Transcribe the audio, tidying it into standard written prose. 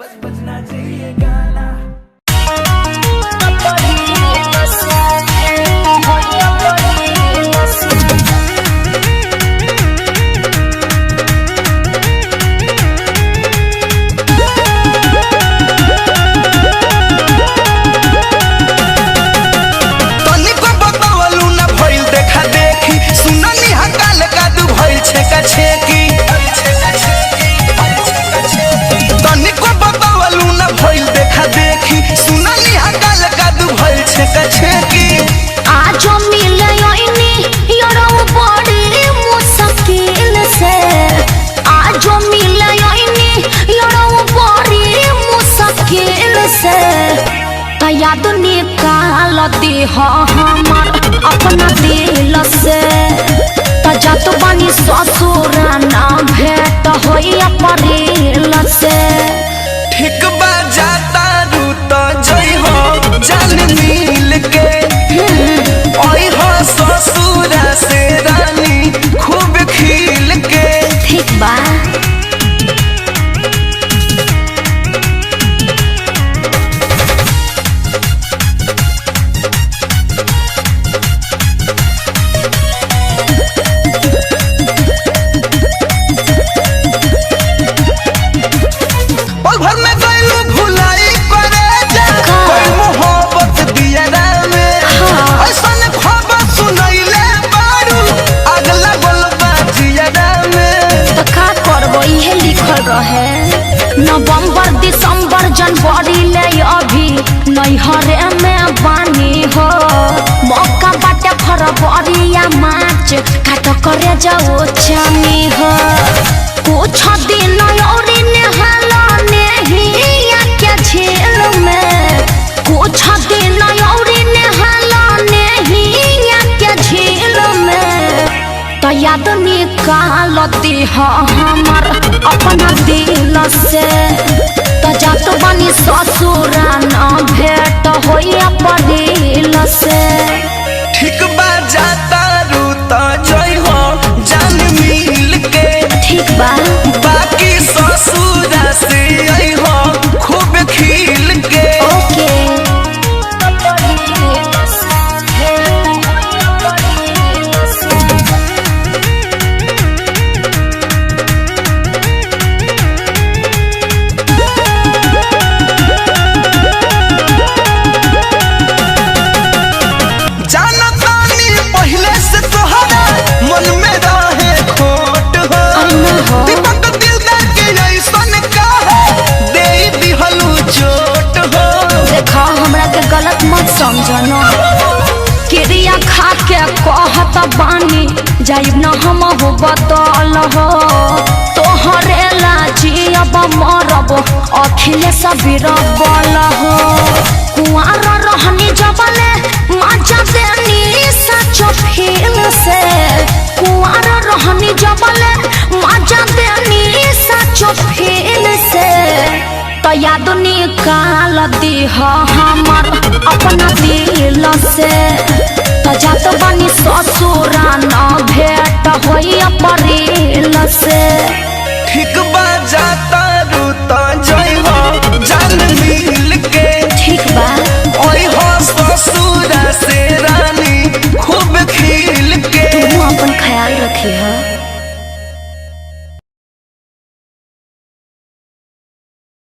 बस बजना चाहिए गाना। याद निकाल दे हमर अपना दिल से तजात बानी ससुर ना भेट होइया परिल से ठीक बा जाता रू तो जई हो जान मिल के ओई हो ससुर से रानी खूब खिल के। ठीक बा नवंबर दिसंबर जनवरी ले अभी नैहरे में बानी हो मौका बाटे फरवरी या मार्च काट करे जाओ चानी हो कुछ दिन और नहाला नहीं क्या झील में कुछ दिन और नहाला नहीं क्या झील में तो याद निकाल दे हमर अपना दिल से तजात बानी ससुर ना भेट होइया परिल से। ठीक बा जाता रू तो जई हो जान मिल के। ठीक बा बाकी ससुर से आई हो खूब खिल के। ओके गलत मत समझना क्रिया खा के कहत बानी जाइब न हम हो बदल हो तोहरे लाजी अब मरब अखिलेश बीरबल हो कुआर रहनी जबले मजा देनी सच फील से कुआर रहनी जबले मजा देनी सच फील से तो याद निकाल दे हमर अपना दिल से तजात बानी ससुर ना भेट होइया परिल से। ठीक बा जाता रू तो